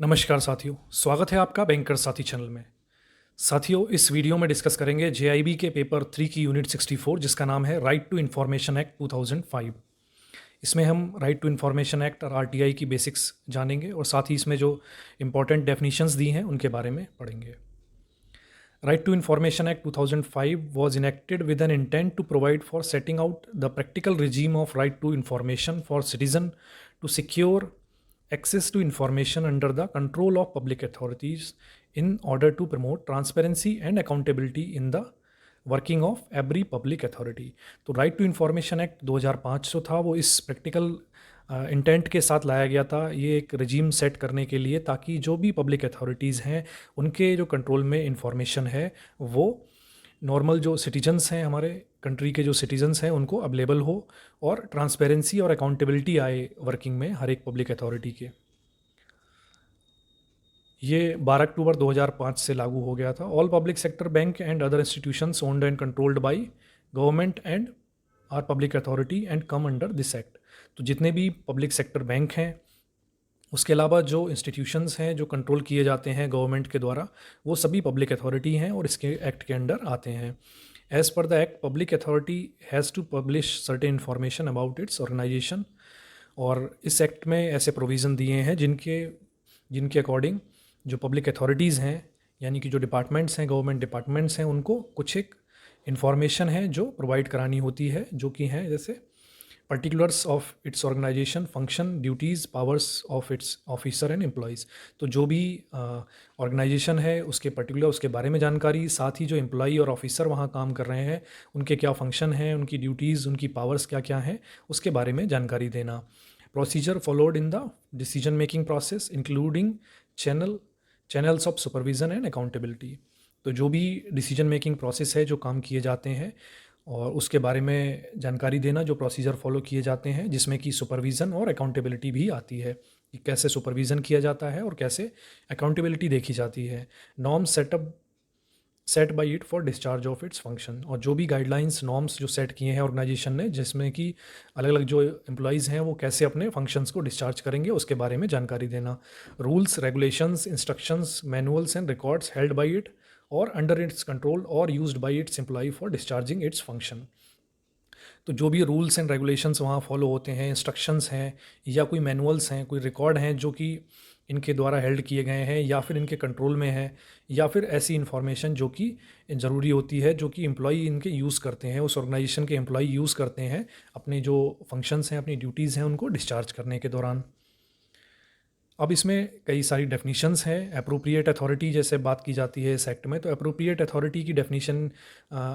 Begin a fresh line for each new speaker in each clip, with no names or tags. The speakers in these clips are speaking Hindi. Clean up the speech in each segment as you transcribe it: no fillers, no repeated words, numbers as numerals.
नमस्कार साथियों, स्वागत है आपका बैंकर साथी चैनल में। साथियों, इस वीडियो में डिस्कस करेंगे जेआईबी के पेपर 3 की यूनिट 64 जिसका नाम है राइट टू इन्फॉर्मेशन एक्ट 2005। इसमें हम राइट टू इन्फॉर्मेशन एक्ट और आरटीआई की बेसिक्स जानेंगे और साथ ही इसमें जो इंपॉर्टेंट डेफिनेशंस दी हैं उनके बारे में पढ़ेंगे। Right to Information Act 2005 was enacted with an intent to provide for setting out the practical regime of right to information for citizen to secure access to information under the control of public authorities in order to promote transparency and accountability in the working of every public authority. तो राइट टू इन्फॉर्मेशन एक्ट 2005 जो था वो इस प्रैक्टिकल इंटेंट के साथ लाया गया था, ये एक रजीम सेट करने के लिए, ताकि जो भी पब्लिक अथॉरिटीज़ हैं उनके जो कंट्रोल में इंफॉर्मेशन है वो नॉर्मल जो सिटीजन्स हैं, हमारे कंट्री के जो सिटीजन्स हैं, उनको अवेलेबल हो और ट्रांसपेरेंसी और अकाउंटेबिलिटी आए वर्किंग में हर एक पब्लिक अथॉरिटी के। ये 12 अक्टूबर 2005 से लागू हो गया था। All public sector bank and other institutions owned and controlled by government and are public authority and come under this act. तो जितने भी पब्लिक सेक्टर बैंक हैं, उसके अलावा जो इंस्टीट्यूशंस हैं जो कंट्रोल किए जाते हैं गवर्नमेंट के द्वारा, वो सभी पब्लिक अथॉरिटी हैं और इसके एक्ट के अंडर आते हैं। As per the act, public authority has to publish certain information about its organisation. और इस एक्ट में ऐसे प्रोविज़न दिए हैं जिनके अकॉर्डिंग जो पब्लिक अथॉरिटीज़ हैं, यानी कि जो डिपार्टमेंट्स हैं, गवर्नमेंट डिपार्टमेंट्स हैं, उनको कुछ एक इन्फॉर्मेशन है जो प्रोवाइड करानी होती है, जो कि हैं जैसे particulars of its organisation, function, duties, powers of its officer and employees. तो जो भी ऑर्गेनाइजेशन है उसके पर्टिकुलर, उसके बारे में जानकारी, साथ ही जो एम्प्लॉई और ऑफिसर वहाँ काम कर रहे हैं उनके क्या फंक्शन हैं, उनकी ड्यूटीज़, उनकी पावर्स क्या क्या हैं, उसके बारे में जानकारी देना। Procedure followed in the decision making process including channels of supervision and accountability. तो जो भी डिसीजन मेकिंग प्रोसेस है, जो काम किए जाते हैं और उसके बारे में जानकारी देना, जो प्रोसीजर फॉलो किए जाते हैं, जिसमें कि सुपरविज़न और अकाउंटेबिलिटी भी आती है कि कैसे सुपरविज़न किया जाता है और कैसे अकाउंटेबिलिटी देखी जाती है। Norms set by it for discharge of its function. और जो भी गाइडलाइंस, नॉर्म्स जो सेट किए हैं ऑर्गेनाइजेशन ने, जिसमें कि अलग अलग जो एम्प्लॉयज़ हैं वो कैसे अपने फंक्शंस को डिस्चार्ज करेंगे, उसके बारे में जानकारी देना। Rules, regulations, instructions, manuals and records held by it और अंडर इट्स कंट्रोल और used by its employ for discharging its function. तो जो भी रूल्स एंड रेगुलेशंस वहाँ फॉलो होते हैं, इंस्ट्रक्शंस हैं या कोई मैनुअल्स हैं, कोई रिकॉर्ड हैं जो कि इनके द्वारा हेल्ड किए गए हैं या फिर इनके कंट्रोल में है, या फिर ऐसी इन्फॉर्मेशन जो कि ज़रूरी होती है, जो कि एम्प्लॉई इनके यूज़ करते हैं, उस ऑर्गेनाइजेशन के एम्प्लॉई यूज़ करते हैं अपने जो फंक्शंस हैं, अपनी ड्यूटीज़ हैं, उनको डिस्चार्ज करने के दौरान। अब इसमें कई सारी डेफिनीशंस हैं। एप्रोप्रिएट अथॉरिटी जैसे बात की जाती है इस एक्ट में, तो एप्रोप्रिएट अथॉरिटी की डेफिनीशन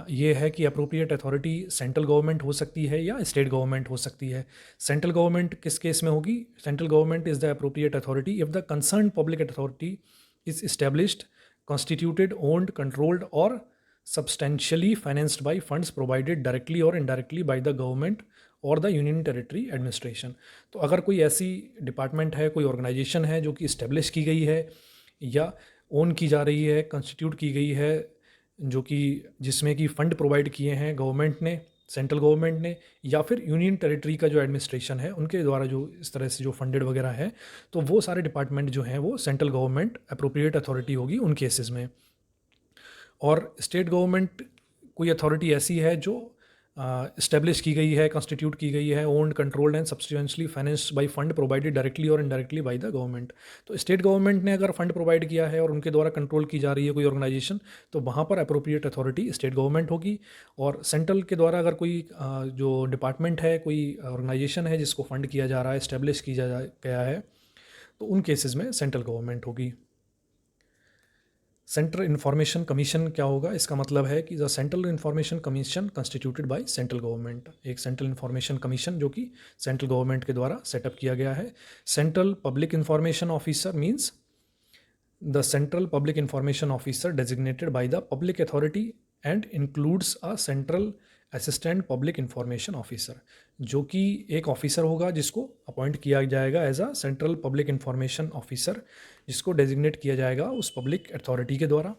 ये है कि एप्रोप्रिएट अथॉरिटी सेंट्रल गवर्नमेंट हो सकती है या स्टेट गवर्नमेंट हो सकती है। सेंट्रल गवर्नमेंट किस केस में होगी? Central government is the appropriate authority if the concern public authority is established, constituted, owned, controlled और substantially financed by funds provided directly और इनडायरेक्टली बाई द गवर्नमेंट और द यूनियन टेरिटरी एडमिनिस्ट्रेशन। तो अगर कोई ऐसी डिपार्टमेंट है, कोई ऑर्गेनाइजेशन है जो कि इस्टेब्लिश की गई है या ओन की जा रही है, कंस्टिट्यूट की गई है, जो कि जिसमें कि फ़ंड प्रोवाइड किए हैं गवर्नमेंट ने, सेंट्रल गवर्नमेंट ने, या फिर यूनियन टेरिटरी का जो एडमिनिस्ट्रेशन है उनके द्वारा जो इस तरह से जो फंडेड वगैरह है, तो वो सारे डिपार्टमेंट जो हैं वो सेंट्रल गवर्नमेंट एप्रोप्रिएट अथॉरिटी होगी उन केसेस में। और स्टेट गवर्नमेंट कोई अथॉरिटी ऐसी है जो इस्टेब्लिश की गई है, कॉन्स्टिट्यूट की गई है, owned, controlled and substantially financed by fund provided directly और इनडायरेक्टली बाय द गवर्नमेंट। तो स्टेट गवर्नमेंट ने अगर फंड प्रोवाइड किया है और उनके द्वारा कंट्रोल की जा रही है कोई ऑर्गेनाइजेशन, तो वहाँ पर अप्रोप्रिएट अथॉरिटी स्टेट गवर्नमेंट होगी। और सेंट्रल के द्वारा अगर कोई जो डिपार्टमेंट है, कोई ऑर्गेनाइजेशन है जिसको फंड किया जा रहा है, इस्टेब्लिश किया गया है, तो उन केसेस में सेंट्रल गवर्नमेंट होगी। सेंट्रल इन्फॉर्मेशन कमीशन क्या होगा? इसका मतलब है कि the central information commission constituted by central government, एक सेंट्रल इन्फॉर्मेशन कमीशन जो कि सेंट्रल गवर्नमेंट के द्वारा सेटअप किया गया है। Central public information officer means the central public information officer designated by the public authority and includes a central assistant public information officer, जो कि एक ऑफिसर होगा जिसको अपॉइंट किया जाएगा as a central public information officer, जिसको डेजिग्नेट किया जाएगा उस पब्लिक अथॉरिटी के द्वारा,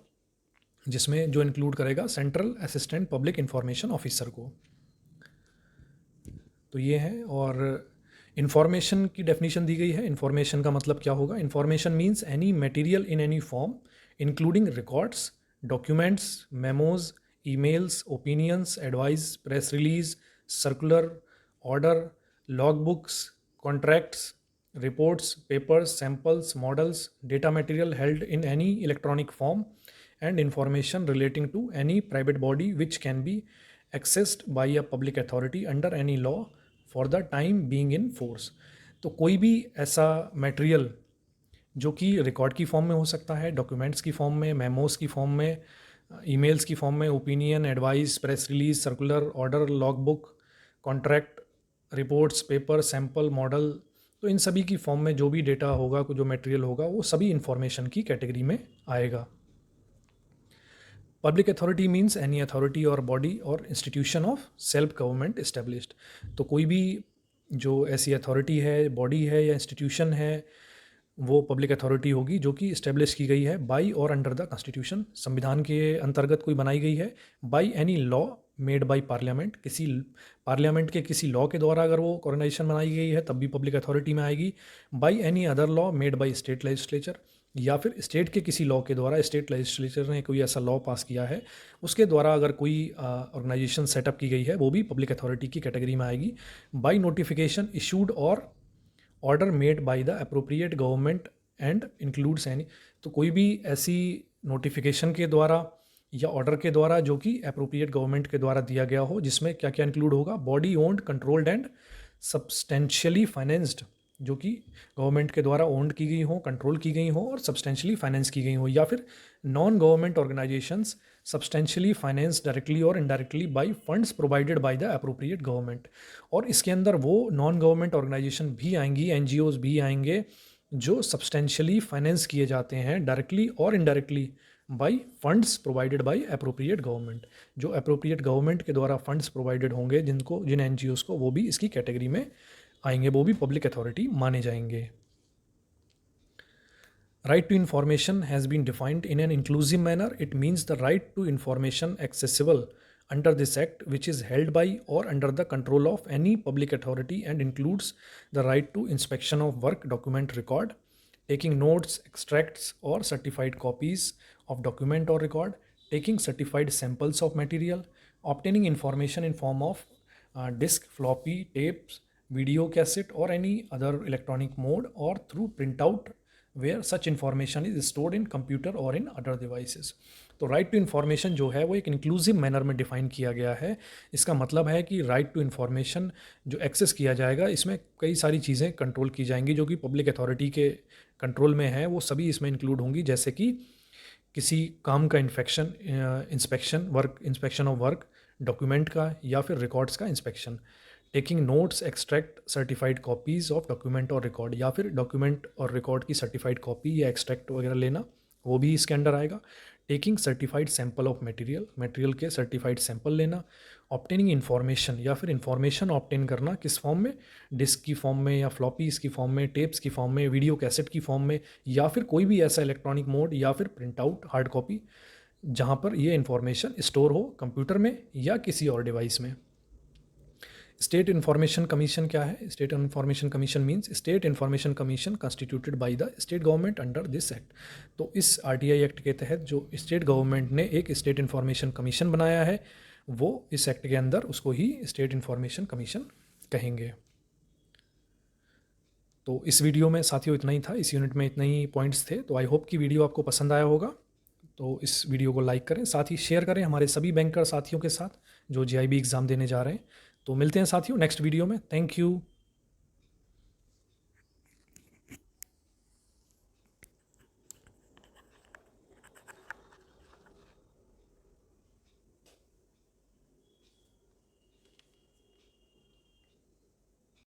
जिसमें जो इंक्लूड करेगा central assistant public information officer को। तो ये है। और इन्फॉर्मेशन की डेफिनेशन दी गई है। इन्फॉर्मेशन का मतलब क्या होगा? Information means any material in any form including records, documents, memos, emails, opinions, advice, press release, circular, order, logbooks, contracts, reports, papers, samples, models, data material held in any electronic form, and information relating to any private body which can be accessed by a public authority under any law for the time being in force। तो कोई भी ऐसा मटेरियल जो कि रिकॉर्ड की फॉर्म में हो सकता है, डॉक्यूमेंट्स की फॉर्म में, मेमोज की फॉर्म में, ईमेल्स की फॉर्म में, opinion, advice, press release, circular, order, log book, contract, reports, paper, sample, model, तो इन सभी की फॉर्म में जो भी डेटा होगा, जो मटेरियल होगा, वो सभी इंफॉर्मेशन की कैटेगरी में आएगा। Public authority means any authority और बॉडी और institution of self government established. तो कोई भी जो ऐसी अथॉरिटी है, बॉडी है या इंस्टीट्यूशन है, वो पब्लिक अथॉरिटी होगी जो कि इस्टेब्लिश की गई है बाई और अंडर द कॉन्स्टिट्यूशन, संविधान के अंतर्गत कोई बनाई गई है, by any law made by parliament, किसी पार्लियामेंट के किसी लॉ के द्वारा अगर वो ऑर्गेनाइजेशन बनाई गई है तब भी पब्लिक अथॉरिटी में आएगी, by any other law made by state legislature, या फिर स्टेट के किसी लॉ के द्वारा, स्टेट लेजिस्लेचर ने कोई ऐसा लॉ पास किया है उसके द्वारा अगर कोई ऑर्गेनाइजेशन सेटअप की गई है, वो भी पब्लिक अथॉरिटी की कैटेगरी में आएगी। बाई नोटिफिकेशन इशूड और order made by the appropriate government and includes any, तो कोई भी ऐसी नोटिफिकेशन के द्वारा या ऑर्डर के द्वारा जो कि अप्रोप्रिएट गवर्नमेंट के द्वारा दिया गया हो, जिसमें क्या क्या इंक्लूड होगा? Body owned, controlled and substantially financed, जो कि गवर्नमेंट के द्वारा ओन्ड की गई हो, कंट्रोल की गई हो और सब्सटेंशियली फाइनेंस की गई हो, या फिर non government organisations substantially finance directly और indirectly by funds provided by the appropriate government. और इसके अंदर वो नॉन गवर्नमेंट ऑर्गेनाइजेशन भी आएंगी, एनजीओज भी आएंगे जो सब्सटेंशियली फाइनेंस किए जाते हैं डायरेक्टली और indirectly by funds provided bye appropriate government. जो अप्रोप्रिएट गवर्नमेंट के द्वारा फंड्स प्रोवाइडेड होंगे जिन एनजीओज को, वो भी इसकी कैटेगरी में आएंगे, वो भी पब्लिक अथॉरिटी माने जाएंगे। Right to information has been defined in an inclusive manner. It means the right to information accessible under this act, which is held by or under the control of any public authority and includes the right to inspection of work, document, record, taking notes, extracts or certified copies of document or record, taking certified samples of material, obtaining information in form of disk, floppy, tapes, video cassette or any other electronic mode or through printout where such information is stored in computer or in other devices। तो राइट टू इन्फॉर्मेशन जो है वो एक इंक्लूसिव मैनर में डिफाइन किया गया है। इसका मतलब है कि राइट टू इन्फॉर्मेशन जो एक्सेस किया जाएगा, इसमें कई सारी चीज़ें कंट्रोल की जाएंगी जो कि पब्लिक अथॉरिटी के कंट्रोल में है, वो सभी इसमें इंक्लूड होंगी, जैसे कि किसी काम का इंस्पेक्शन ऑफ वर्क, डॉक्यूमेंट का या फिर रिकॉर्ड्स का inspection, taking notes, extract, certified copies of document और रिकॉर्ड, या फिर डॉक्यूमेंट और रिकॉर्ड की सर्टिफाइड कॉपी या एक्सट्रैक्ट वगैरह लेना, वो भी इसके अंडर आएगा। Taking certified sample of material के सर्टिफाइड सैंपल लेना, ऑब्टेनिंग इन्फॉर्मेशन या फिर इन्फॉर्मेशन ऑब्टेन करना किस फॉर्म में? डिस्क की फॉर्म में या फ्लॉपीज़ की फॉर्म में, टेप्स की फॉर्म में, वीडियो कैसेट की फॉर्म में, या फिर कोई भी ऐसा इलेक्ट्रॉनिक मोड या फिर प्रिंट आउट हार्ड कॉपी जहाँ पर ये इन्फॉर्मेशन स्टोर हो कंप्यूटर में या किसी और डिवाइस में। स्टेट इन्फॉर्मेशन कमीशन क्या है? State information commission means state information commission constituted by the state government under this act. तो इस आरटीआई एक्ट के तहत जो स्टेट गवर्नमेंट ने एक स्टेट इन्फॉर्मेशन कमीशन बनाया है, वो इस एक्ट के अंदर उसको ही स्टेट इन्फॉर्मेशन कमीशन कहेंगे। तो इस वीडियो में साथियों इतना ही था, इस यूनिट में इतने ही पॉइंट्स थे। तो आई होप कि वीडियो आपको पसंद आया होगा। तो इस वीडियो को लाइक करें, साथ ही शेयर करें हमारे सभी बैंकर साथियों के साथ जो जीआईबी एग्ज़ाम देने जा रहे हैं। तो मिलते हैं साथियों नेक्स्ट वीडियो में। Thank you.